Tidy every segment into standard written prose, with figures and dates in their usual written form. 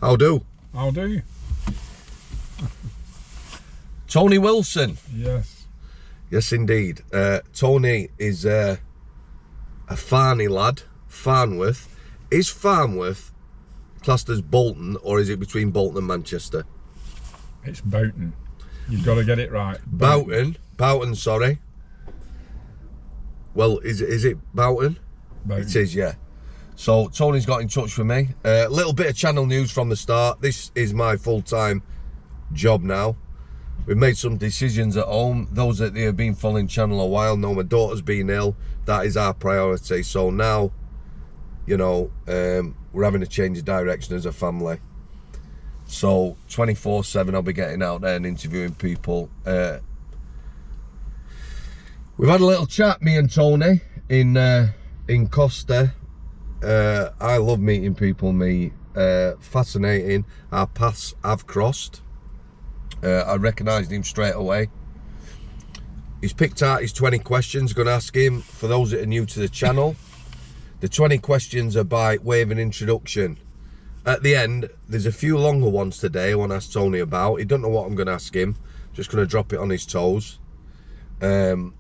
How do? How do you? Tony Wilson. Yes. Yes, indeed. Tony is a Farney lad, Farnworth. Is Farnworth classed as Bolton, or is it between Bolton and Manchester? It's Boughton. You've got to get it right. Boughton, sorry. Well, is it Boughton? Boughton. It is, yeah. So Tony's got in touch with me. A little bit of channel news from the start. This is my full-time job now. We've made some decisions at home. Those that have been following channel a while know my daughter's been ill. That is our priority. So now, you know, we're having a change of direction as a family. So 24/7 I'll be getting out there and interviewing people. We've had a little chat, me and Tony, in Costa. I love meeting people, fascinating. Our paths have crossed. I recognised him straight away. He's picked out his 20 questions. Going to ask him, for those that are new to the channel, the 20 questions are by way of an introduction. At the end, there's a few longer ones today I want to ask Tony about. He don't know what I'm going to ask him. Just going to drop it on his toes. But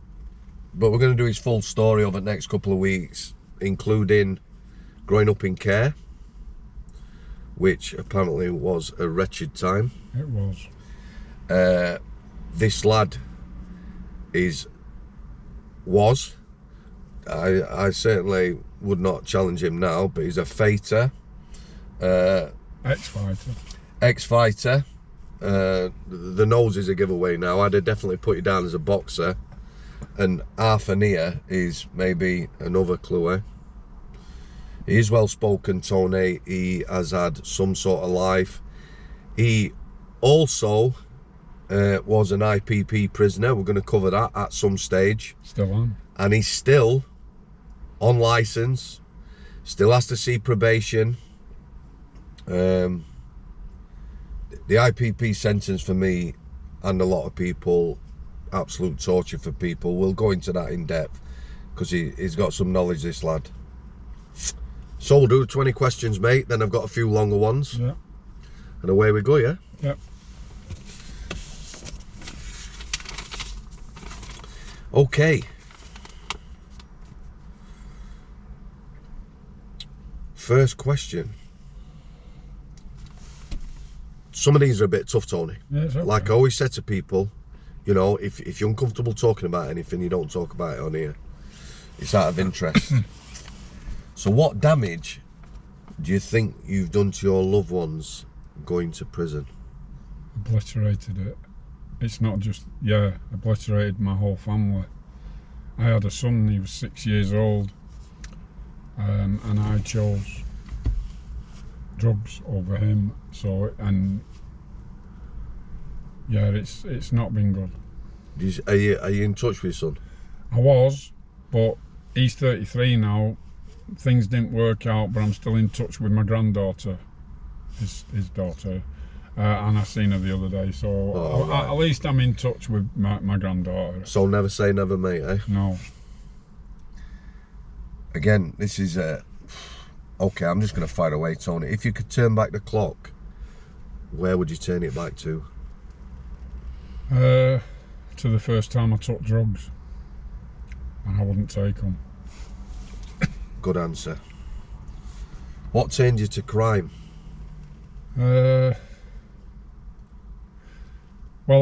we're going to do his full story over the next couple of weeks, including growing up in care, which apparently was a wretched time. It was. This lad was, I certainly would not challenge him now, but he's a fighter. Ex-fighter. The nose is a giveaway now. I'd have definitely put you down as a boxer. And half an ear is maybe another clue, eh? He is well spoken, Tony. He has had some sort of life. He also was an IPP prisoner. We're going to cover that at some stage. Still on. And he's still on licence. Still has to see probation. The IPP sentence for me and a lot of people, absolute torture for people. We'll go into that in depth because he's got some knowledge, this lad. So we'll do 20 questions, mate. Then I've got a few longer ones. Yeah. And away we go, yeah? Yep. Okay. First question. Some of these are a bit tough, Tony. Yeah, it's okay. Like I always said to people, you know, if you're uncomfortable talking about anything, you don't talk about it on here. It's out of interest. So what damage do you think you've done to your loved ones going to prison? Obliterated it. It's not just, yeah, obliterated my whole family. I had a son, he was 6 years old, and I chose drugs over him. So, and yeah, it's not been good. Are you in touch with your son? I was, but he's 33 now. Things didn't work out, but I'm still in touch with my granddaughter, his daughter, and I seen her the other day. So right. At least I'm in touch with my granddaughter. So never say never, mate, eh? No. Again, this is okay. I'm just going to fire away, Tony. If you could turn back the clock, where would you turn it back to? To the first time I took drugs, and I wouldn't take them. Good answer. What turned you to crime? Well,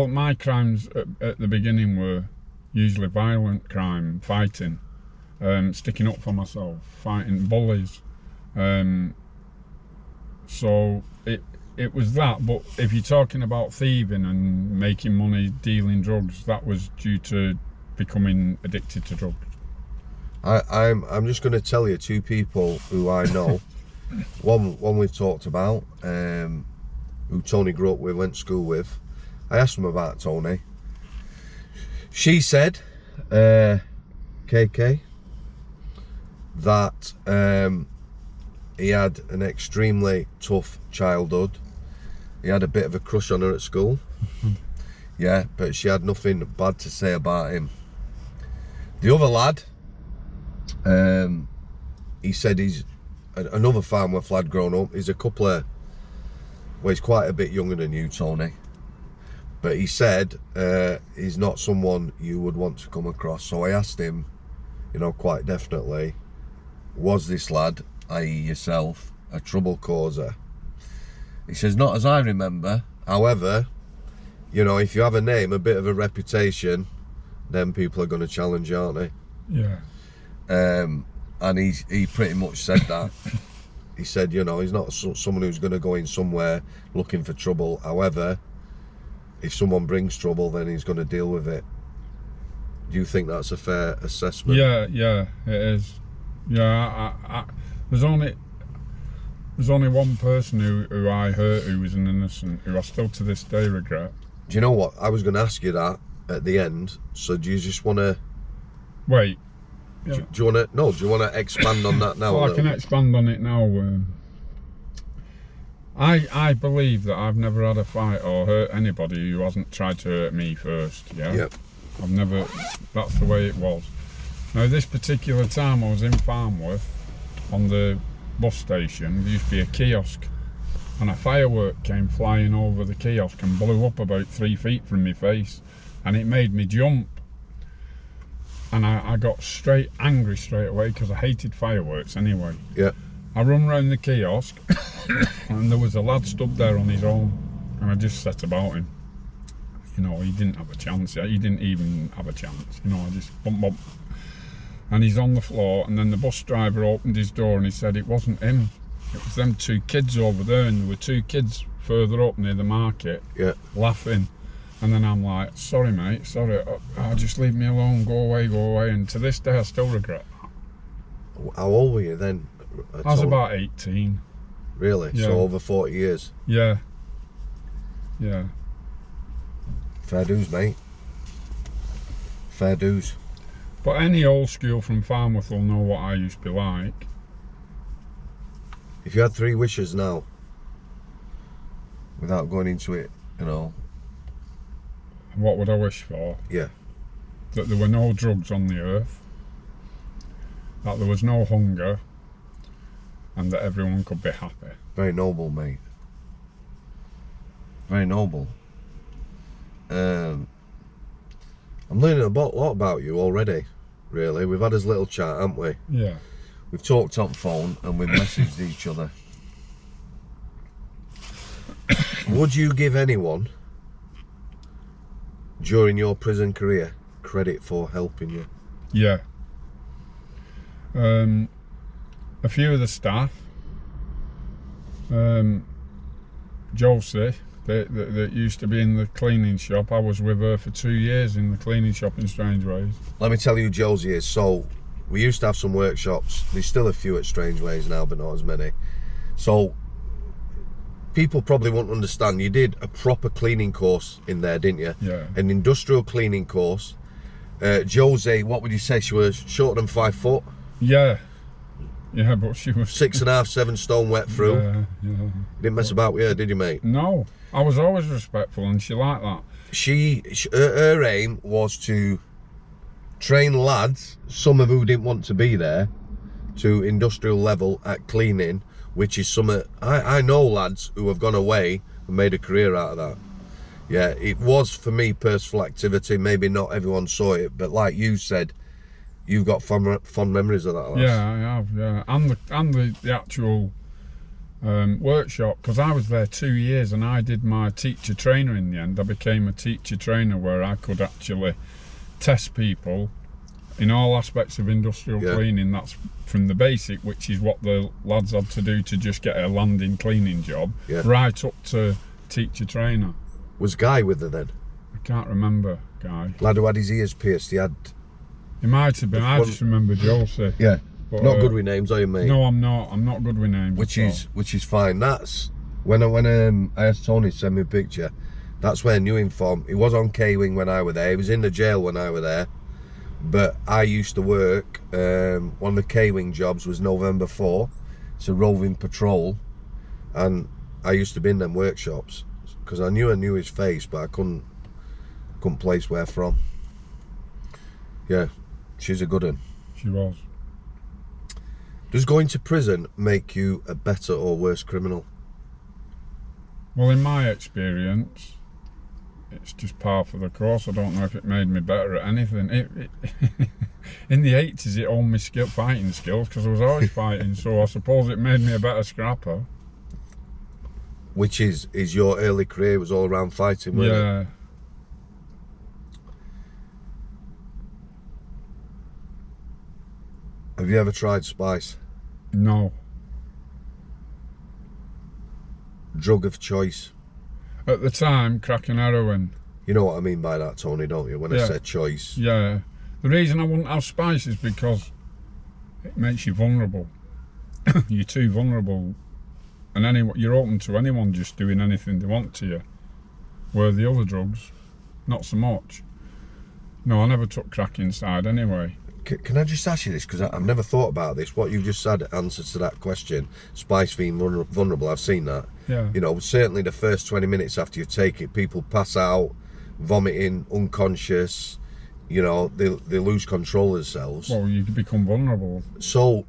my crimes at the beginning were usually violent crime, fighting, sticking up for myself, fighting bullies. So it was that. But if you're talking about thieving and making money dealing drugs, that was due to becoming addicted to drugs. I'm just going to tell you two people who I know. one we've talked about, who Tony grew up with, went to school with. I asked him about Tony. She said, KK, that he had an extremely tough childhood. He had a bit of a crush on her at school. Yeah, but she had nothing bad to say about him. The other lad, he said he's another Farnworth lad grown up. He's a couple of Well, he's quite a bit younger than you, Tony. But he said he's not someone you would want to come across. So I asked him, you know, quite definitely, was this lad, i.e. yourself, a trouble causer? He says, not as I remember. However, you know, if you have a name, a bit of a reputation, then people are going to challenge you, aren't they? Yeah. And he pretty much said that. He said, you know, he's not someone who's going to go in somewhere looking for trouble. However, if someone brings trouble, then he's going to deal with it. Do you think that's a fair assessment? Yeah, it is. Yeah, there's only one person who I hurt who was an innocent, who I still to this day regret. Do you know what? I was going to ask you that at the end. So do you just want to... Wait. Yeah. Do you want to... No, do you want to expand on that now? Well, I can expand on it now. I believe that I've never had a fight or hurt anybody who hasn't tried to hurt me first, yeah? Yep. I've never... That's the way it was. Now, this particular time I was in Samworth, on the bus station, there used to be a kiosk, and a firework came flying over the kiosk and blew up about 3 feet from my face, and it made me jump. And I got angry straight away because I hated fireworks anyway. Yeah. I run round the kiosk and there was a lad stood there on his own, and I just set about him. You know, he didn't have a chance. He didn't even have a chance. You know, I just bump. And he's on the floor, and then the bus driver opened his door and he said it wasn't him. It was them 2 kids over there, and there were 2 kids further up near the market, yeah, laughing. And then I'm like, sorry mate, sorry, just leave me alone, go away. And to this day I still regret that. How old were you then? I was about 18. Really? Yeah. So over 40 years? Yeah. Fair dues, mate. Fair dues. But any old school from Samworth will know what I used to be like. If you had 3 wishes now, without going into it, you know... What would I wish for? Yeah. That there were no drugs on the earth, that there was no hunger, and that everyone could be happy. Very noble, mate. Very noble. I'm learning a lot about you already, really. We've had this little chat, haven't we? Yeah. We've talked on phone and we've messaged each other. Would you give anyone during your prison career credit for helping you? Yeah. A few of the staff, Josie, that used to be in the cleaning shop. I was with her for 2 years in the cleaning shop in Strangeways. Let me tell you who Josie is. So we used to have some workshops. There's still a few at Strangeways now, but not as many. So people probably won't understand. You did a proper cleaning course in there, didn't you? Yeah. An industrial cleaning course. Josie, what would you say? She was shorter than 5 foot? Yeah. Yeah, but she was 6.5, 7 stone wet through. Yeah. You didn't mess about with her, did you, mate? No, I was always respectful, and she liked that. Her aim was to train lads, some of who didn't want to be there, to industrial level at cleaning, which is some. I know lads who have gone away and made a career out of that. Yeah, it was for me purposeful activity. Maybe not everyone saw it, but like you said, you've got fond memories of that. Lads. Yeah, I have. Yeah, and the actual workshop, because I was there 2 years and I did my teacher trainer in the end. I became a teacher trainer where I could actually test people in all aspects of industrial cleaning. That's from the basic, which is what the lads had to do to just get a landing cleaning job, right up to teacher trainer. Was Guy with her then? I can't remember Guy. Lad who had his ears pierced. He might have been. I just remember Josie. Yeah. But, not good with names, are you, mate? No, I'm not. I'm not good with names. Which is fine. That's when I asked Tony to send me a picture. That's where I knew him from. He was on K-Wing when I was there. He was in the jail when I was there. But I used to work. One of the K-Wing jobs was November 4. It's a roving patrol, and I used to be in them workshops because I knew his face, but I couldn't place where from. Yeah, she's a good one. She was. Does going to prison make you a better or worse criminal? Well, in my experience, it's just par for the course. I don't know if it made me better at anything. In the 80s, it owned me fighting skills because I was always fighting, so I suppose it made me a better scrapper. Which is your early career was all around fighting, wasn't it? Yeah. Have you ever tried spice? No. Drug of choice. At the time, crack and heroin. You know what I mean by that, Tony, don't you? When I said choice. Yeah. The reason I wouldn't have spice is because it makes you vulnerable. You're too vulnerable. And you're open to anyone just doing anything they want to you. Where the other drugs, not so much. No, I never took crack inside anyway. Can I just ask you this, because I've never thought about this, what you've just said answers to that question, spice being vulnerable, I've seen that. Yeah. You know, certainly the first 20 minutes after you take it, people pass out, vomiting, unconscious, you know, they lose control of themselves. Well, you become vulnerable. So,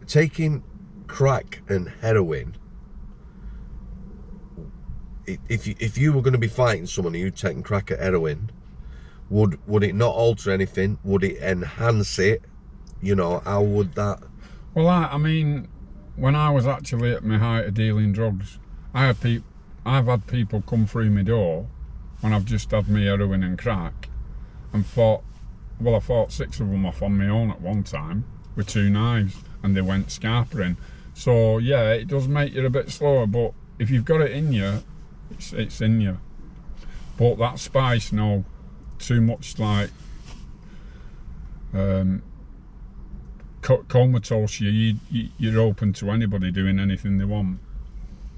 taking crack and heroin, if you were going to be fighting someone and you'd taken crack at heroin, would it not alter anything? Would it enhance it? You know, how would that? Well, I mean, when I was actually at my height of dealing drugs, I've had people come through my door when I've just had me heroin and crack, and I fought 6 of them off on my own at one time with 2 knives, and they went scarpering. So yeah, it does make you a bit slower, but if you've got it in you, it's in you. But that spice, no. Too much like comatose you're open to anybody doing anything they want.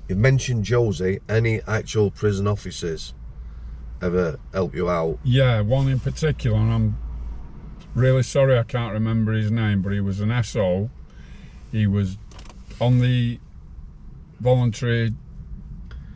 You've mentioned Josie. Any actual prison officers ever help you out? Yeah, one in particular, and I'm really sorry I can't remember his name, but he was an SO. He was on the voluntary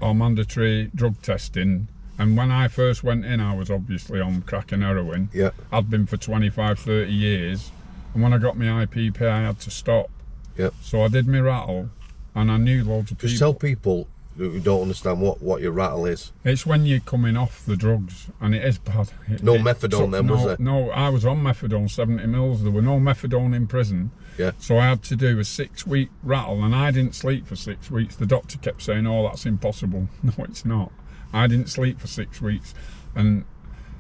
or mandatory drug testing. And when I first went in, I was obviously on crack and heroin. Yeah. I'd been for 25, 30 years. And when I got my IPP, I had to stop. Yeah. So I did my rattle, and I knew loads of people. Just tell people who don't understand what your rattle is. It's when you're coming off the drugs, and it is bad. Methadone then, was there? No, I was on methadone, 70 mils. There were no methadone in prison. Yeah. So I had to do a 6-week rattle, and I didn't sleep for 6 weeks. The doctor kept saying, "Oh, that's impossible." No, it's not. I didn't sleep for 6 weeks, and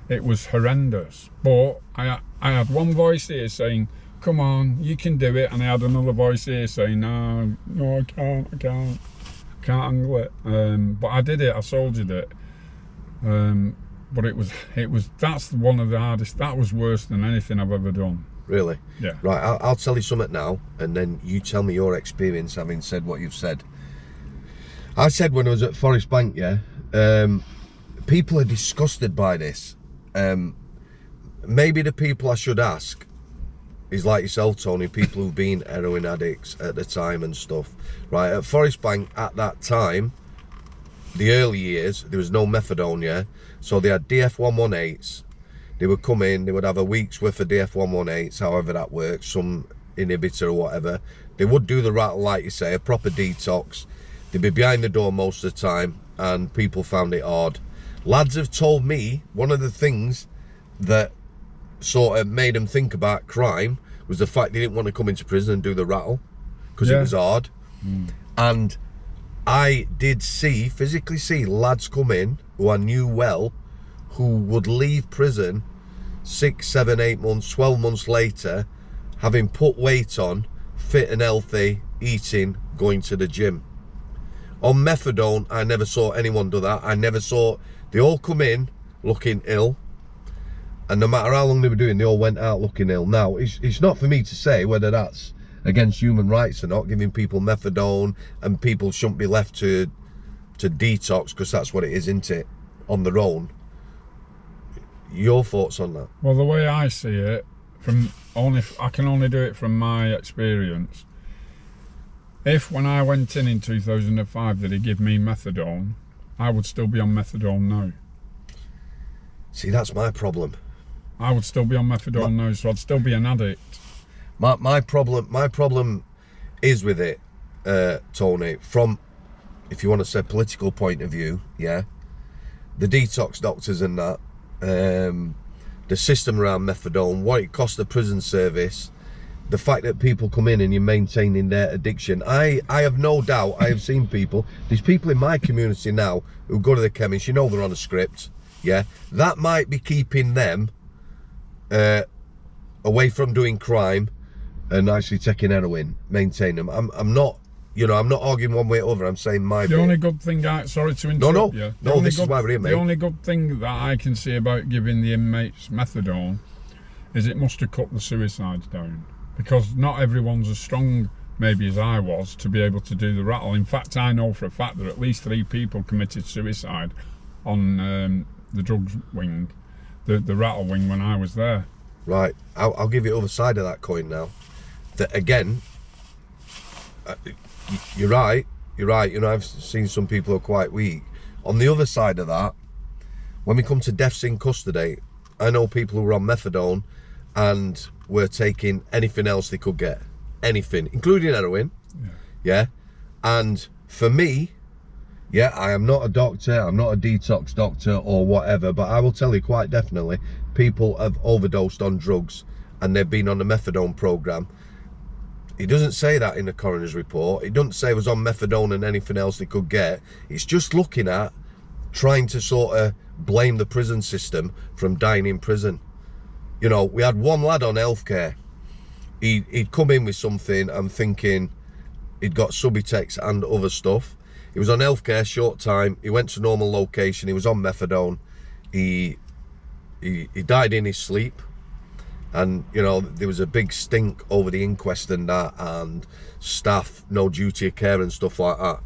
it was horrendous. But I had one voice here saying, "Come on, you can do it," and I had another voice here saying, "No, I can't handle it." But I did it. I soldiered it. But that's one of the hardest. That was worse than anything I've ever done. Really? Yeah. Right. I'll tell you something now, and then you tell me your experience having said what you've said. I said when I was at Forest Bank, yeah. People are disgusted by this. Maybe the people I should ask is like yourself, Tony, people who've been heroin addicts at the time and stuff. Right, at Forest Bank at that time, the early years, there was no methadone, yeah? So they had DF118s. They would come in, they would have a week's worth of DF118s, however that works, some inhibitor or whatever. They would do the rattle, like you say, a proper detox. They'd be behind the door most of the time, and people found it hard. Lads have told me one of the things that sort of made them think about crime was the fact they didn't want to come into prison and do the rattle because it was hard. And I did physically see lads come in who I knew well, who would leave prison 6, 7, 8 months, 12 months later, having put weight on, fit and healthy, eating, going to the gym. On methadone, I never saw anyone do that. I never saw, they all come in looking ill, and no matter how long they were doing, they all went out looking ill. Now, it's not for me to say whether that's against human rights or not, giving people methadone, and people shouldn't be left to detox, because that's what it is, isn't it, on their own. Your thoughts on that? Well, the way I see it, I can only do it from my experience. If when I went in 2005 that he give me methadone, I would still be on methadone now. See, that's my problem. I would still be on methadone now, so I'd still be an addict. My problem is with it, Tony, from if you want to say political point of view, yeah, the detox doctors and that, the system around methadone, what it costs the prison service, the fact that people come in and you're maintaining their addiction. I have no doubt, I have seen people, there's people in my community now who go to the chemist, you know they're on a script, yeah, that might be keeping them away from doing crime and actually taking heroin, maintain them. I'm not, you know, I'm not arguing one way or other. I'm saying my The only good thing, sorry to interrupt you. No, this is why we're here, mate. The only good thing that I can see about giving the inmates methadone is it must have cut the suicides down, because not everyone's as strong maybe as I was to be able to do the rattle. In fact, I know for a fact that at least 3 people committed suicide on the drugs wing, the rattle wing, when I was there. Right, I'll give you the other side of that coin now. That again, you're right, you know, I've seen some people who are quite weak. On the other side of that, when we come to deaths in custody, I know people who were on methadone and were taking anything else they could get. Anything, including heroin. Yeah. And for me, yeah, I am not a doctor, I'm not a detox doctor or whatever, but I will tell you quite definitely, people have overdosed on drugs and they've been on the methadone program. It doesn't say that in the coroner's report. It doesn't say it was on methadone and anything else they could get. It's just looking at trying to sort of blame the prison system from dying in prison. You know, we had one lad on healthcare. He'd come in with something, I'm thinking he'd got Subutex and other stuff. He was on healthcare, short time. He went to normal location. He was on methadone. He died in his sleep. And, you know, there was a big stink over the inquest and that, and staff, no duty of care and stuff like that.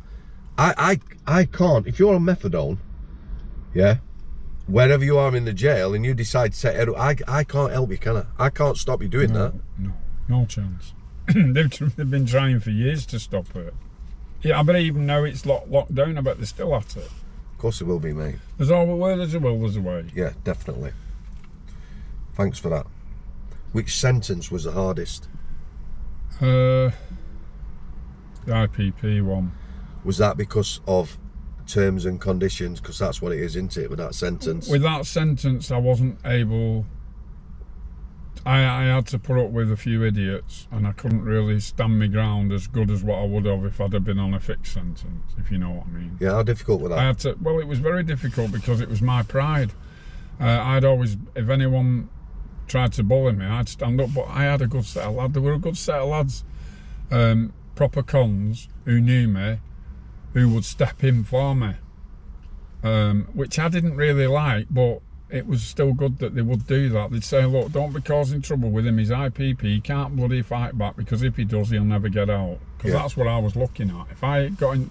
I can't, if you're on methadone, yeah, wherever you are in the jail and you decide to take it, I can't help you, can I? I can't stop you doing that. No chance. They've been trying for years to stop it. Yeah, I bet even now it's locked down, I bet they're still at it. Of course it will be, mate. There's always where there's a will, there's a way. Yeah, definitely. Thanks for that. Which sentence was the hardest? The IPP one. Was that because of terms and conditions? Because that's what it is, isn't it, with that sentence? With that sentence, I wasn't able... I had to put up with a few idiots, and I couldn't really stand my ground as good as what I would have if I'd have been on a fixed sentence, if you know what I mean. Yeah, how difficult was that? I had to... Well, it was very difficult because it was my pride. I'd always... If anyone tried to bully me, I'd stand up, but I had a good set of lads. There were a good set of lads, proper cons, who knew me, who would step in for me, which I didn't really like, but it was still good that they would do that. They'd say, look, don't be causing trouble with him, he's IPP, he can't bloody fight back, because if he does, he'll never get out. Because that's what I was looking at. If I got in,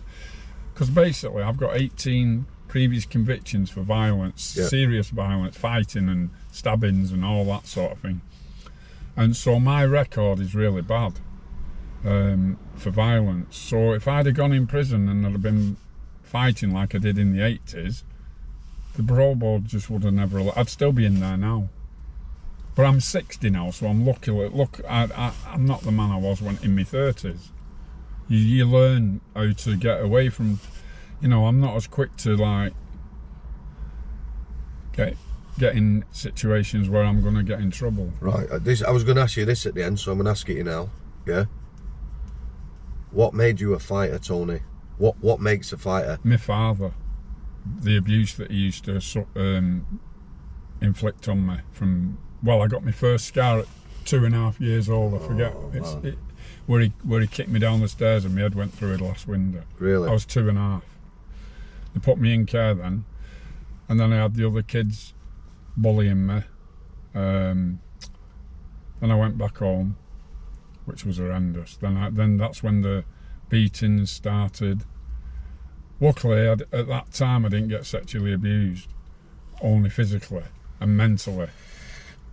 because basically I've got 18 previous convictions for violence, serious violence, fighting and stabbings and all that sort of thing. And so my record is really bad for violence. So if I'd have gone in prison and I'd have been fighting like I did in the 80s, the parole board just would have never... I'd still be in there now. But I'm 60 now, so I'm lucky. Look, I'm not the man I was when in my 30s. You learn how to get away from... You know, I'm not as quick to, like, get in situations where I'm going to get in trouble. Right, I was going to ask you this at the end, so I'm going to ask it you now, yeah? What made you a fighter, Tony? What makes a fighter? My father. The abuse that he used to inflict on me from... Well, I got my first scar at 2.5 years old, I forget. Where he kicked me down the stairs and my head went through a glass window. Really? I was 2.5. They put me in care then, and then I had the other kids bullying me. Then I went back home, which was horrendous. Then that's when the beatings started. Luckily, at that time, I didn't get sexually abused, only physically and mentally.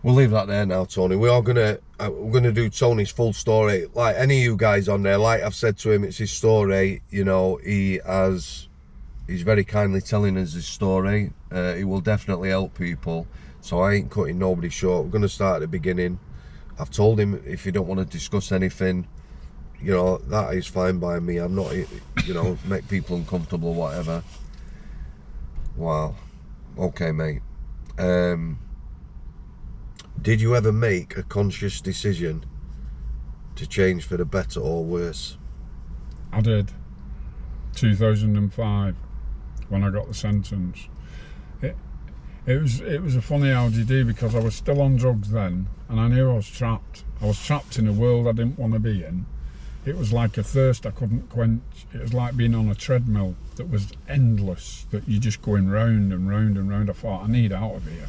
We'll leave that there now, Tony. We're gonna do Tony's full story. Like any of you guys on there, like I've said to him, it's his story. You know, he's very kindly telling us his story. He will definitely help people. So I ain't cutting nobody short. We're gonna start at the beginning. I've told him if you don't want to discuss anything, you know, that is fine by me. I'm not, you know, make people uncomfortable or whatever. Wow. Okay, mate. Did you ever make a conscious decision to change for the better or worse? I did. 2005, when I got the sentence. It was a funny how do you do, because I was still on drugs then, and I knew I was trapped. I was trapped in a world I didn't want to be in. It was like a thirst I couldn't quench. It was like being on a treadmill that was endless, that you're just going round and round and round. I thought, I need out of here.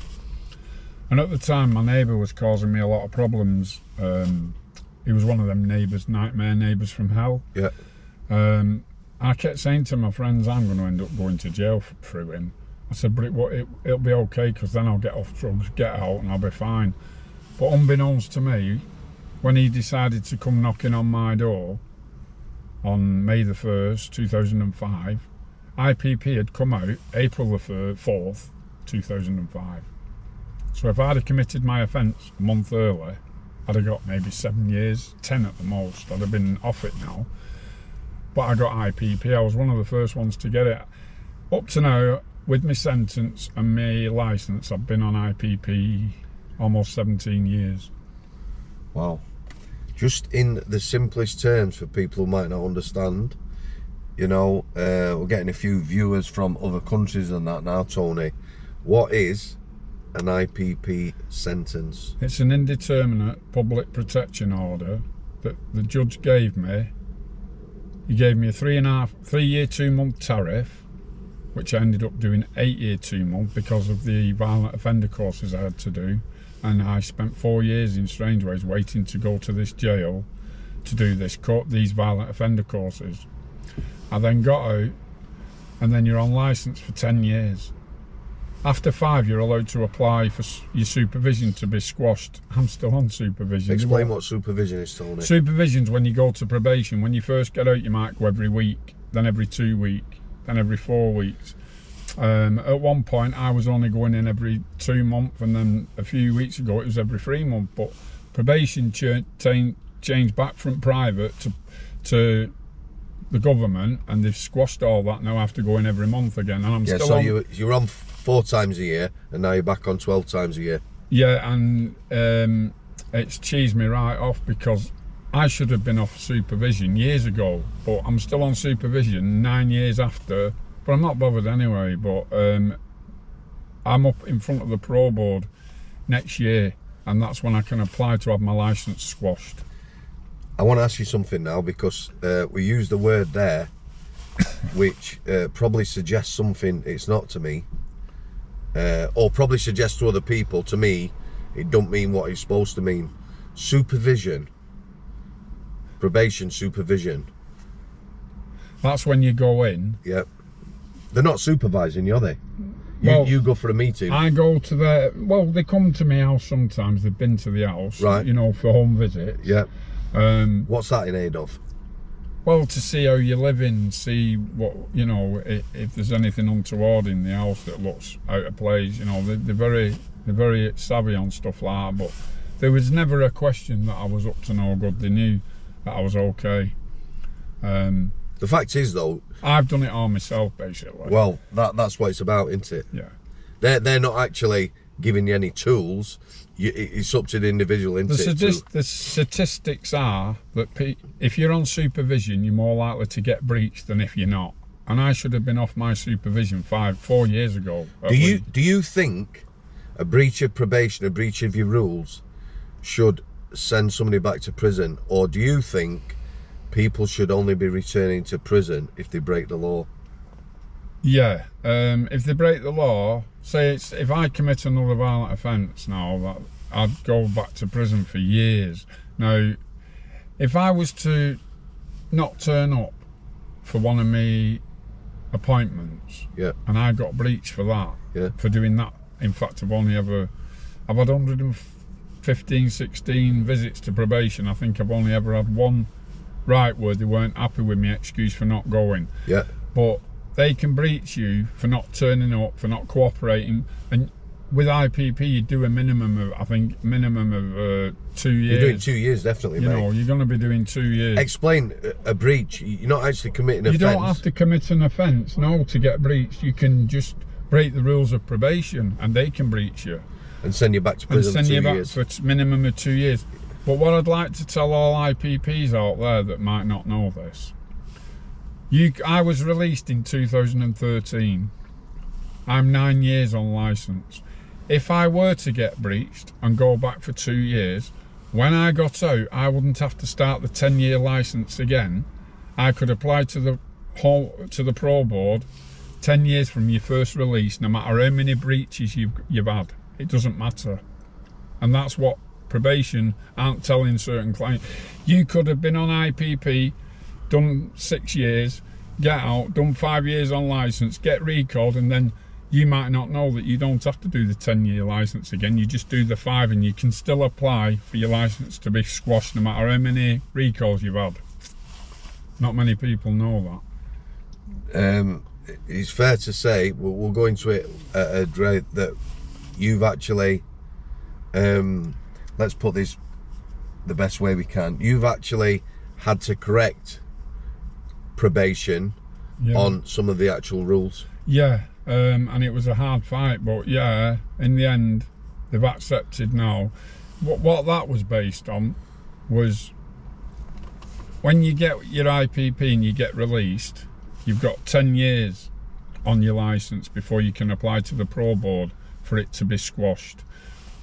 And at the time, my neighbour was causing me a lot of problems. He was one of them neighbours, nightmare neighbours from hell. Yeah. I kept saying to my friends, I'm going to end up going to jail through him. I said, but it'll be okay, because then I'll get off drugs, get out, and I'll be fine. But unbeknownst to me, when he decided to come knocking on my door on May the 1st, 2005, IPP had come out April the 4th, 2005. So if I'd have committed my offence a month earlier, I'd have got maybe 7 years, 10 at the most. I'd have been off it now. But I got IPP. I was one of the first ones to get it. Up to now, with my sentence and my licence, I've been on IPP almost 17 years. Wow. Just in the simplest terms for people who might not understand, you know, we're getting a few viewers from other countries and that now, Tony. What is an IPP sentence? It's an indeterminate public protection order that the judge gave me. He gave me a 3-year 2-month tariff, which I ended up doing 8-year 2-month because of the violent offender courses I had to do. And I spent 4 years in Strangeways waiting to go to this jail to do these violent offender courses. I then got out, and then you're on licence for 10 years. After 5, you're allowed to apply for your supervision to be squashed. I'm still on supervision. Explain what supervision is, Tony. Supervision's when you go to probation. When you first get out, you might go every week, then every 2 weeks, then every 4 weeks. At one point, I was only going in every 2 months, and then a few weeks ago, it was every 3 months. But probation changed back from private to the government, and they've squashed all that. Now I have to go in every month again, and I'm still so on. you're on 4 times a year, and now you're back on 12 times a year. Yeah, and it's cheesed me right off, because I should have been off supervision years ago, but I'm still on supervision 9 years after. But I'm not bothered anyway. But I'm up in front of the parole board next year, and that's when I can apply to have my licence squashed. I want to ask you something now, because we use the word there, which probably suggests something it's not to me, or probably suggests to other people. To me, it don't mean what it's supposed to mean. Supervision, probation, supervision. That's when you go in. Yep. They're not supervising you, are they? You go for a meeting. I go to their, well, they come to my house sometimes. They've been to the house, right? You know, for home visits. Yeah. What's that in aid of? Well, to see how you're living, see what, you know, if there's anything untoward in the house that looks out of place. You know, they're very savvy on stuff like that. But there was never a question that I was up to no good. They knew that I was okay. The fact is, though, I've done it all myself, basically. Well, that's what it's about, isn't it? Yeah. They're not actually giving you any tools. It's up to the individual, isn't it? The statistics are that if you're on supervision, you're more likely to get breached than if you're not. And I should have been off my supervision 4 years ago. Do you think a breach of probation, a breach of your rules, should send somebody back to prison, or do you think people should only be returning to prison if they break the law? Yeah, if they break the law, say if I commit another violent offence now, I'd go back to prison for years. Now, if I was to not turn up for one of my appointments, yeah, and I got breached for that, yeah, for doing that, in fact, I've had 115, 16 visits to probation. I think I've only ever had one right where they weren't happy with my excuse for not going. Yeah. But they can breach you for not turning up, for not cooperating, and with IPP, you do a minimum of, I think, 2 years. You're doing 2 years, definitely, You mate. know, you're going to be doing 2 years. Explain a breach. You're not actually committing an offence. You don't have to commit an offence, no, to get breached. You can just break the rules of probation, and they can breach you. And send you back to prison and send you back years. for a minimum of 2 years. But what I'd like to tell all IPPs out there that might not know this, I was released in 2013. I'm 9 years on licence. If I were to get breached and go back for 2 years, when I got out, I wouldn't have to start the 10-year licence again. I could apply to the Pro Board 10 years from your first release, no matter how many breaches you've had. It doesn't matter. And that's what probation aren't telling certain clients. You could have been on IPP, done 6 years, get out, done 5 years on licence, get recalled, and then you might not know that you don't have to do the 10-year licence again. You just do the 5, and you can still apply for your licence to be squashed no matter how many recalls you've had. Not many people know that. It's fair to say, we'll go into it that you've actually, let's put this the best way we can, you've actually had to correct probation on some of the actual rules. Yeah, and it was a hard fight, but yeah, in the end, they've accepted now. What that was based on was when you get your IPP and you get released, you've got 10 years on your licence before you can apply to the Pro Board for it to be squashed.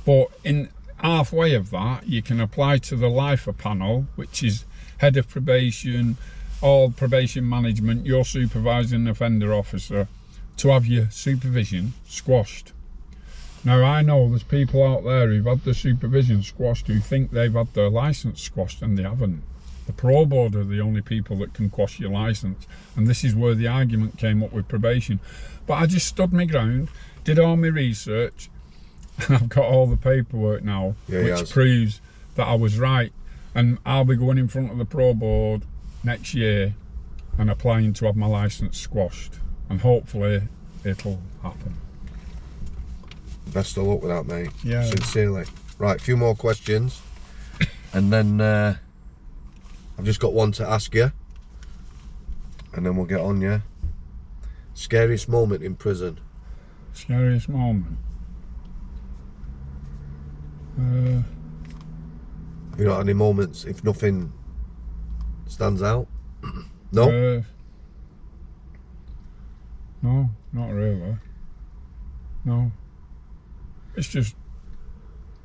But in halfway of that, you can apply to the LIFA panel, which is head of probation, all probation management, your supervising offender officer, to have your supervision squashed. Now, I know there's people out there who've had the supervision squashed who think they've had their licence squashed, and they haven't. The Pro Board are the only people that can quash your licence, and this is where the argument came up with probation. But I just stood my ground, did all my research, and I've got all the paperwork now, which proves that I was right. And I'll be going in front of the Pro Board next year and applying to have my licence squashed, and hopefully it'll happen. Best of luck with that, mate. Yeah. Sincerely. Right, a few more questions, and then I've just got one to ask you, and then we'll get on, yeah? Scariest moment in prison? Scariest moment? Have you not had any moments, if nothing stands out? No? No, not really. No. It's just,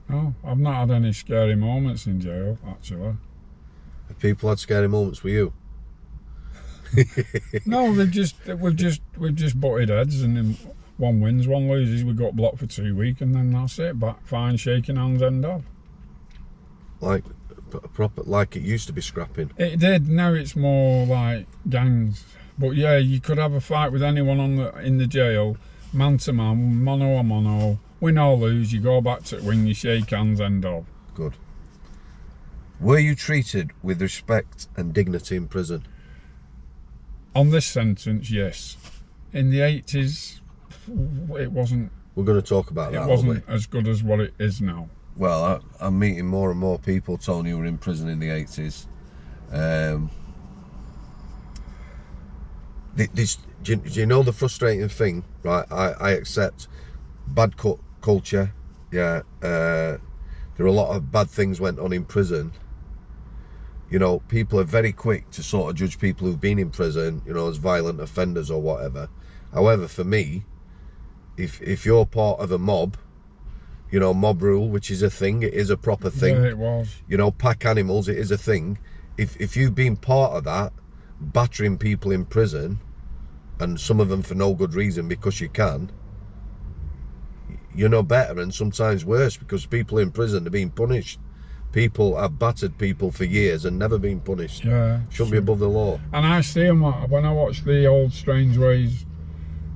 no, I've not had any scary moments in jail, actually. Have people had scary moments with you? No, we've just butted heads, and then one wins, one loses. We got blocked for 2 weeks, and then that's it. Back fine, shaking hands, end of. Like proper, like it used to be scrapping. It did. Now it's more like gangs. But yeah, you could have a fight with anyone in the jail, man to man, mono a mono. Win or lose, you go back to the wing, you shake hands, end of. Good. Were you treated with respect and dignity in prison? On this sentence, yes. In the 80s, it wasn't. We're going to talk about that. It wasn't as good as what it is now. Well, I'm meeting more and more people, Tony, who were in prison in the 80s. Do you know the frustrating thing, right? I accept bad culture. Yeah, there are a lot of bad things went on in prison. You know, people are very quick to sort of judge people who've been in prison, you know, as violent offenders or whatever. However, for me, if you're part of a mob, you know, mob rule, which is a thing, it is a proper thing. Yeah, it was. You know, pack animals, it is a thing. If you've been part of that, battering people in prison, and some of them for no good reason because you can, you're no better, and sometimes worse, because people in prison are being punished. People have battered people for years and never been punished. Yeah. Shouldn't be above the law. And I see them when I watch the old Strangeways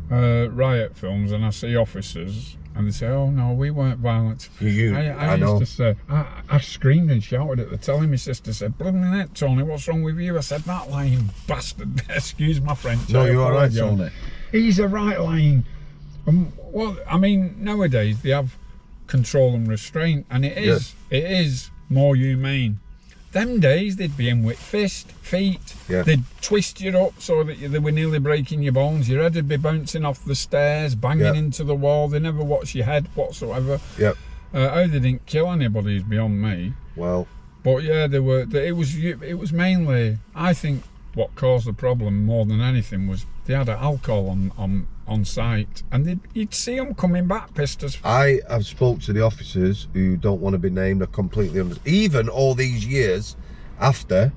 riot films, and I see officers, and they say, "Oh no, we weren't violent." I know. Used to say, I screamed and shouted at the telly. My sister said, "Bloody minute, Tony, what's wrong with you?" I said, "That lying bastard." Excuse my French. No, you're all right, Tony. He's a right lying Well, I mean, nowadays they have control and restraint, and it is more humane. Them days they'd be in with feet. Yeah. They'd twist you up so that they were nearly breaking your bones. Your head would be bouncing off the stairs, banging into the wall. They never watched your head whatsoever. Yeah. How they didn't kill anybody is beyond me. Well. But yeah, it was mainly, I think, what caused the problem more than anything was they had alcohol on site, and you'd see them coming back pissed as. I have spoke to the officers who don't want to be named. Are completely even all these years after.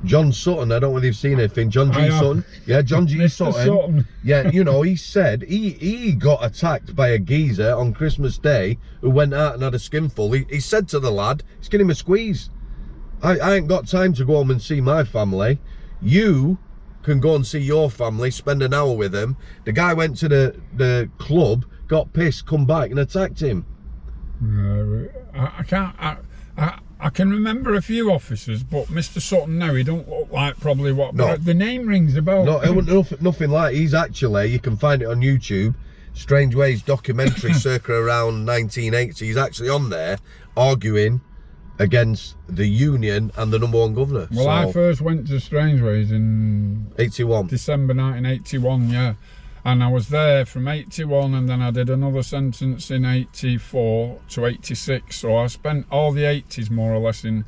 John Sutton, I don't know whether you've seen anything. John G. Sutton, yeah, John G. Sutton. Yeah, you know, he said he got attacked by a geezer on Christmas Day who went out and had a skinful. He said to the lad, he's giving him a squeeze. I ain't got time to go home and see my family. You can go and see your family, spend an hour with them. The guy went to the club, got pissed, come back and attacked him. I can remember a few officers, but Mr. Sutton now, he don't look like probably what. No. The name rings a bell. No, it wasn't nothing like. He's actually, you can find it on YouTube, Strangeways documentary circa around 1980. He's actually on there arguing against the union and the #1 governor. Well, so, I first went to Strangeways in 81. December 1981, yeah. And I was there from 81, and then I did another sentence in 84 to 86. So I spent all the 80s more or less in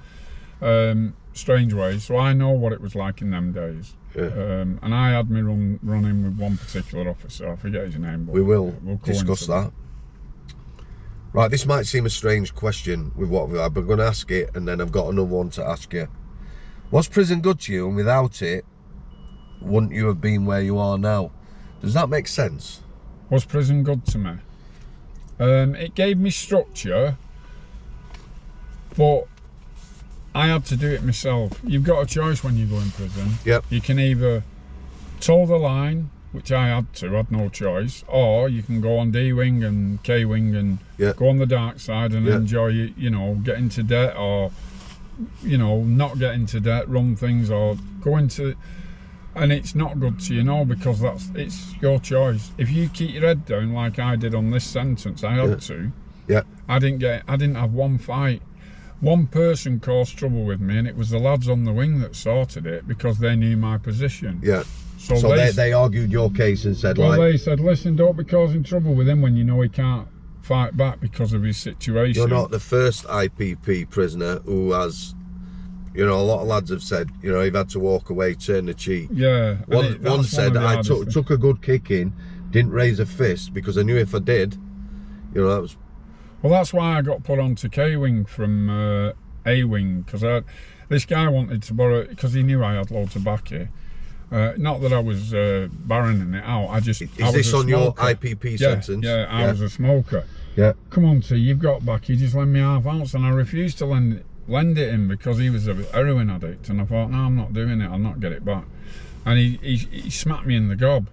Strangeways. So I know what it was like in them days. Yeah. And I had me running with one particular officer. I forget his name. But we'll discuss that. Right, this might seem a strange question with what we've had, but I'm going to ask it, and then I've got another one to ask you. Was prison good to you, and without it, wouldn't you have been where you are now? Does that make sense? Was prison good to me? It gave me structure, but I had to do it myself. You've got a choice when you go in prison. Yep. You can either toe the line, which I had no choice, or you can go on D-wing and K-wing and go on the dark side and enjoy, you know, get into debt, or, you know, not get into debt, run things, or go into. And it's not good to you, know, because it's your choice. If you keep your head down like I did on this sentence, I had to. Yeah. I didn't have one fight. One person caused trouble with me, and it was the lads on the wing that sorted it because they knew my position. Yeah. So they argued your case and said, well, they said, listen, don't be causing trouble with him when you know he can't fight back because of his situation. You're not the first IPP prisoner who has, you know, a lot of lads have said, you know, you've had to walk away, turn the cheek. Yeah. One said, I took a good kicking, didn't raise a fist because I knew if I did, you know, that was. Well, that's why I got put onto K-wing from A-wing, because this guy wanted to borrow, because he knew I had loads of baccy. Not that I was barrening it out. Is this on your IPP sentence? Yeah, I was a smoker. Yeah. Come on, T, you've got baccy, just lend me half ounce, and I refused to lend it him because he was a heroin addict, and I thought, no, I'm not doing it. I'll not get it back. And he smacked me in the gob.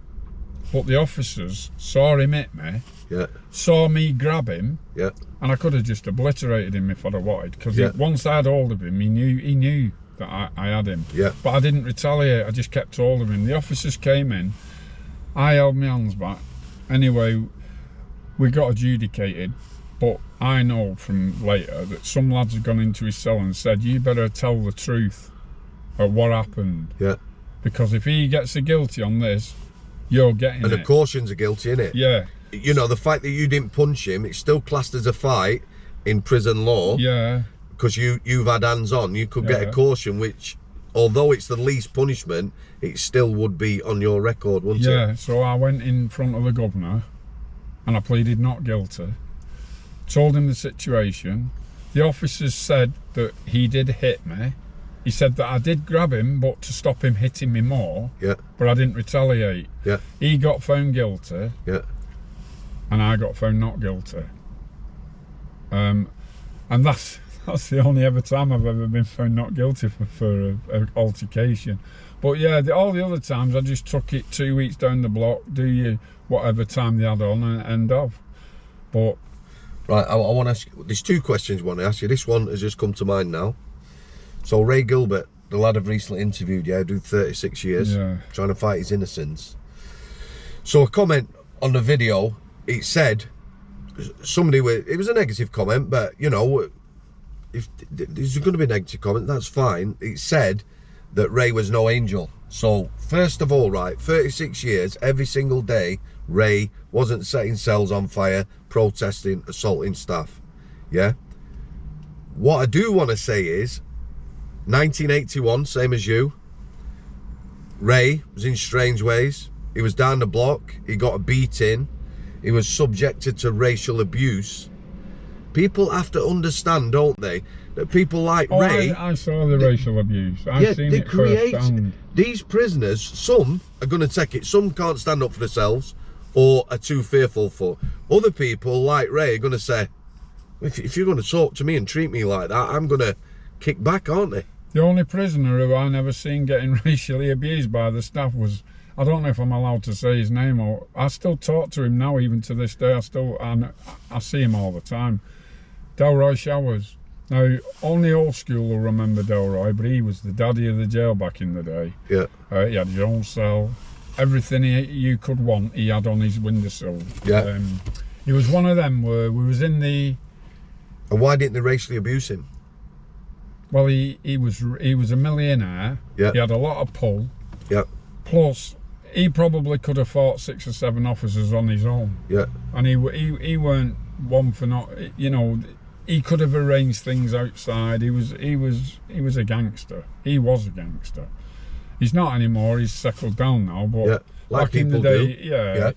But the officers saw him hit me. Yeah. Saw me grab him. Yeah. And I could have just obliterated him if I'd have wanted, because once I had hold of him, he knew that I had him. Yeah. But I didn't retaliate. I just kept hold of him. The officers came in. I held my hands back. Anyway, we got adjudicated. But I know from later that some lads had gone into his cell and said, you better tell the truth of what happened. Yeah. Because if he gets a guilty on this, you're getting it. And the caution's a guilty, innit? Yeah. You know, the fact that you didn't punch him, it's still classed as a fight in prison law. Yeah. Because you've had hands on. You could get a caution, which, although it's the least punishment, it still would be on your record, wouldn't it? Yeah, so I went in front of the governor and I pleaded not guilty. Told him the situation. The officers said that he did hit me. He said that I did grab him, but to stop him hitting me more. Yeah. But I didn't retaliate. Yeah. He got found guilty. Yeah. And I got found not guilty. And that's the only ever time I've ever been found not guilty for an altercation. But yeah, all the other times I just took it 2 weeks down the block, do you whatever time they had on, and end off. But right, I want to ask you, there's two questions I want to ask you. This one has just come to mind now. So Ray Gilbert, the lad I've recently interviewed, do 36 years, trying to fight his innocence. So a comment on the video, it said, somebody with, it was a negative comment, but you know, if there's going to be a negative comment, that's fine. It said that Ray was no angel. So first of all, right, 36 years, every single day, Ray wasn't setting cells on fire, protesting, assaulting staff. Yeah. What I do want to say is, 1981, same as you, Ray was in Strangeways. He was down the block. He got a beating. He was subjected to racial abuse. People have to understand, don't they, that people like Ray... I saw the racial abuse. I've seen it firsthand. These prisoners, some are going to take it, some can't stand up for themselves or are too fearful for. Other people, like Ray, are going to say, if you're going to talk to me and treat me like that, I'm going to kick back, aren't they? The only prisoner who I never seen getting racially abused by the staff was, I don't know if I'm allowed to say his name, or I still talk to him now, even to this day. I see him all the time. Delroy Showers. Now, only old school will remember Delroy, but he was the daddy of the jail back in the day. Yeah. He had his own cell. Everything you could want, he had on his windowsill. Yeah. He was one of them where we was in the... And why didn't they racially abuse him? Well, he was a millionaire. Yeah. He had a lot of pull. Yeah. Plus, he probably could have fought 6 or 7 officers on his own. Yeah. And he weren't one for not, you know, he could have arranged things outside. He was a gangster. He was a gangster. He's not anymore. He's settled down now. But yeah, like back in the day, yeah.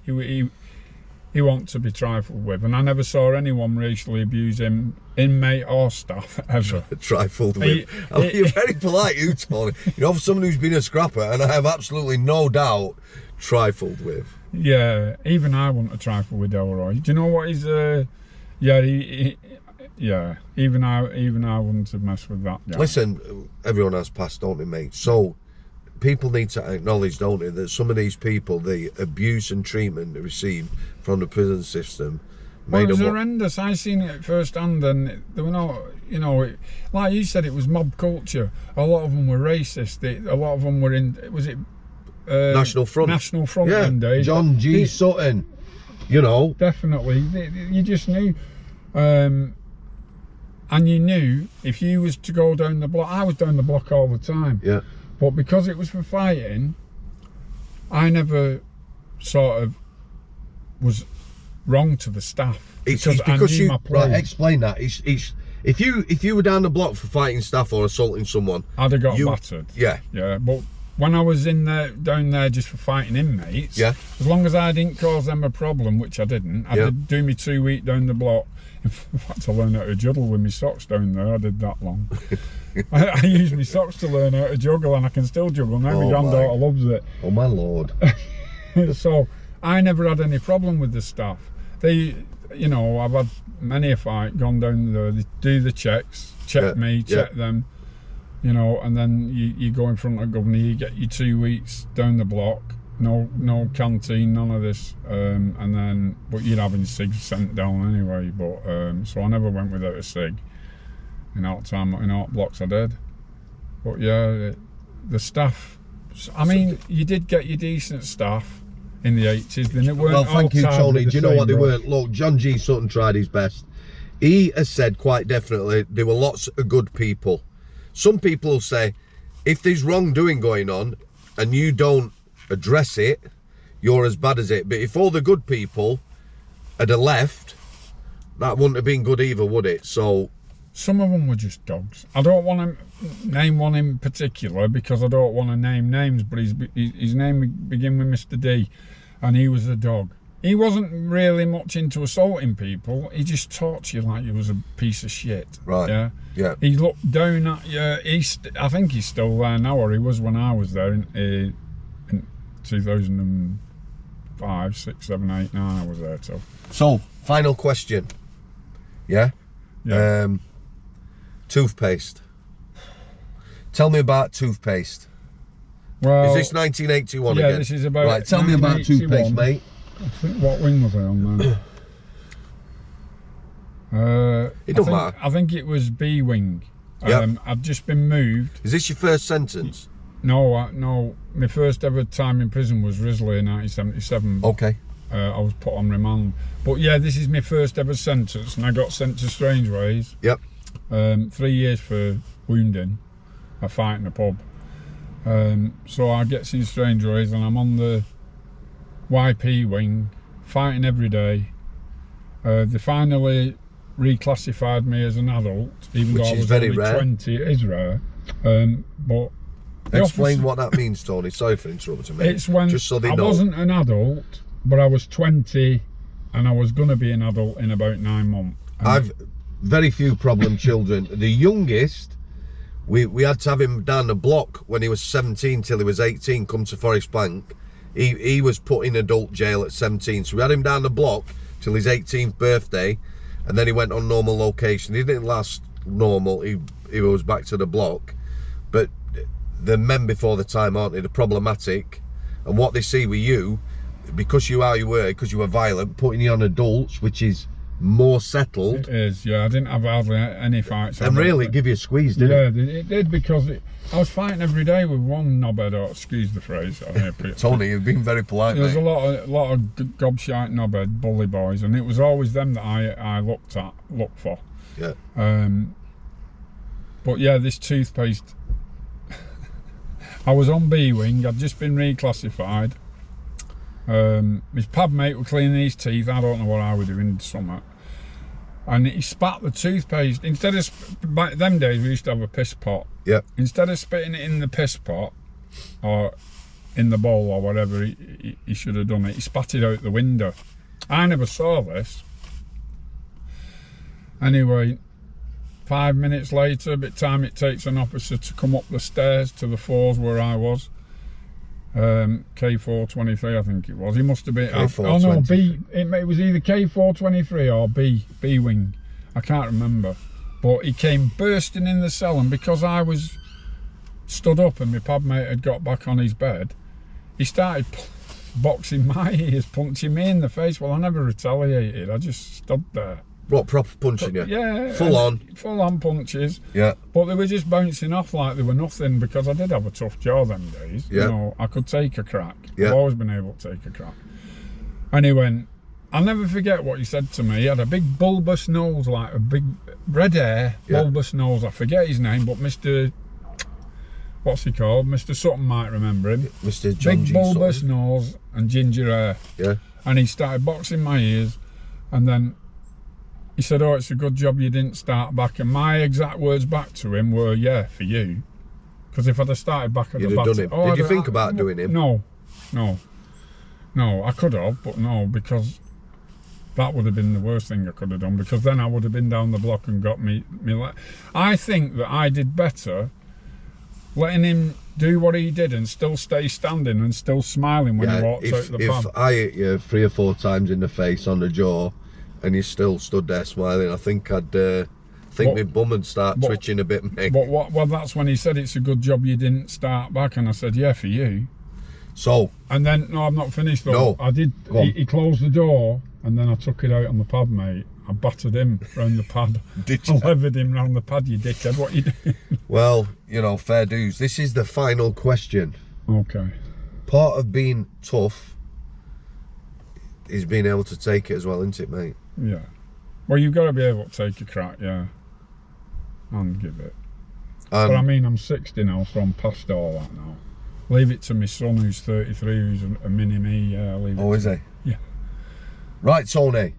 He wasn't to be trifled with, and I never saw anyone racially abuse him, inmate or staff, ever. Trifled with. You're very polite, you, Tony. You know, for someone who's been a scrapper, and I have absolutely no doubt, trifled with. Yeah, even I wouldn't have trifled with Delroy. Do you know what he's? Even I wouldn't have messed with that guy. Listen, everyone has passed, don't they, mate? So people need to acknowledge, don't they, that some of these people, the abuse and treatment they received from the prison system, it was horrendous. I seen it firsthand, and they were not, you know, like you said, it was mob culture. A lot of them were racist. A lot of them were in. Was it National Front? National Front. Yeah, days. John G. Sutton. You know, definitely. You just knew. And you knew if you was to go down the block, I was down the block all the time. Yeah. But because it was for fighting, I never sort of was wrong to the staff. It's because you right. Explain that. It's if you were down the block for fighting staff or assaulting someone, I'd have got battered. Yeah. Yeah. But when I was down there just for fighting inmates, yeah. As long as I didn't cause them a problem, which I didn't, I did do me 2 week down the block. In fact, I learned how to juggle with my socks down there. I did that long. I used my socks to learn how to juggle, and I can still juggle now. My granddaughter loves it. Oh my lord. So I never had any problem with the staff. They, you know, I've had many a fight, gone down there, they do the checks, check me, check them, you know, and then you go in front of governor, you get your 2 weeks down the block, no canteen, none of this, and then, but you're having cigs sent down anyway, but, so I never went without a cig. In alt blocks I did. But yeah, the staff, I mean, you did get your decent staff in the 80s, then it weren't. Well, thank you, Tony. Do you know what they weren't? Look, John G. Sutton tried his best. He has said quite definitely there were lots of good people. Some people will say, if there's wrongdoing going on and you don't address it, you're as bad as it. But if all the good people had left, that wouldn't have been good either, would it? So some of them were just dogs. I don't want to name one in particular because I don't want to name names, but his name began with Mr. D, and he was a dog. He wasn't really much into assaulting people. He just talked to you like you was a piece of shit. Right. Yeah. Yeah. He looked down at you. I think he's still there now, or he was when I was there in 2005, 6, 7, 8, 9. I was there too. So, final question. Yeah. Yeah. Toothpaste. Tell me about toothpaste. Well, is this 1981 again? Yeah, this is about. Right, tell me about toothpaste, mate. I think, what wing was I on there? It don't matter. I think it was B wing. Yep. I'd just been moved. Is this your first sentence? No, no. My first ever time in prison was Risley in 1977. Okay. I was put on remand. But yeah, this is my first ever sentence, and I got sent to Strangeways. Yep. 3 years for wounding, a fight in a pub. So I get in Strangeways, and I'm on the YP wing, fighting every day. They finally reclassified me as an adult, even though I was only 20. It is rare. But explain what that means, Tony. Sorry for interrupting me. It's when just so they I know. wasn't an adult, but I was 20, and I was going to be an adult in about 9 months. And I've very few problem children. The youngest, we had to have him down the block when he was 17 till he was 18, come to Forest Bank. He was put in adult jail at 17, so we had him down the block till his 18th birthday, and then he went on normal location. He didn't last normal, he was back to the block. But the men before the time, aren't they? They're problematic, and what they see with you, because you are you were, because you were violent, putting you on adults, which is more settled. It is, yeah. I didn't have hardly any fights. And really give you a squeeze, didn't it? Yeah, it did, because I was fighting every day with one knobhead, or excuse the phrase. Tony, you've been very polite, There's mate. a lot of gobshite knobhead bully boys, and it was always them that I looked for. Yeah. But yeah, this toothpaste. I was on B wing. I'd just been reclassified. His pub mate were cleaning his teeth. I don't know what I was doing, something. And he spat the toothpaste. Instead of, back them days we used to have a piss pot. Yeah. Instead of spitting it in the piss pot, or in the bowl, or whatever he should have done it, he spat it out the window. I never saw this. Anyway, 5 minutes later, bit time it takes an officer to come up the stairs to the floors where I was. K423, I think it was. He must have been. Oh no, B. It was either K423 or B wing. I can't remember. But he came bursting in the cell, and because I was stood up and my pub mate had got back on his bed, he started boxing my ears, punching me in the face. Well, I never retaliated. I just stood there. What, proper punching you? Yeah. Full on punches. Yeah. But they were just bouncing off like they were nothing, because I did have a tough jaw them days. Yeah. You know, I could take a crack. Yeah. I've always been able to take a crack. And he went, I'll never forget what he said to me. He had a big bulbous nose, like a big red hair, bulbous nose. I forget his name, but Mr. What's he called? Mr. Sutton might remember him. Mr. John Big G. bulbous Sutton. nose and ginger hair. Yeah. And he started boxing my ears, and then he said, "Oh, it's a good job you didn't start back." And my exact words back to him were, "Yeah, for you." Because if I'd have started back, I'd You'd have done it. Did you think about doing him? No. I could have, but no, because that would have been the worst thing I could have done. Because then I would have been down the block and got me. I think that I did better letting him do what he did and still stay standing and still smiling when he walked out the pub. If I hit you 3 or 4 times in the face, on the jaw, and you still stood there smiling, I think my bum would start twitching a bit, mate. Well, that's when he said, "It's a good job you didn't start back," and I said, "Yeah, for you." So. And then, no, I'm not finished though. No. I did. He closed the door, and then I took it out on the pad, mate. I battered him round the pad. Did you? I levered him round the pad, you dickhead. What you doing? Well, you know, fair dues. This is the final question. Okay. Part of being tough is being able to take it as well, isn't it, mate? Yeah. Well, you've got to be able to take a crack, yeah. And give it. But I mean, I'm 60 now, so I'm past all that now. Leave it to my son, who's 33, who's a mini-me. Yeah, leave it. Oh, is he? Yeah. Right, Tony.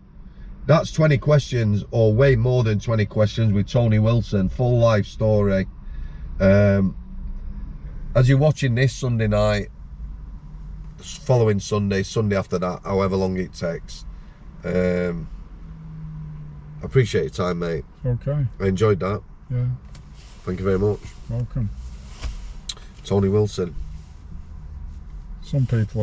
That's 20 questions, or way more than 20 questions, with Tony Wilson. Full life story. As you're watching this Sunday night, following Sunday after that, however long it takes. I appreciate your time, mate. Okay. I enjoyed that. Yeah. Thank you very much. Welcome. Tony Wilson. Some people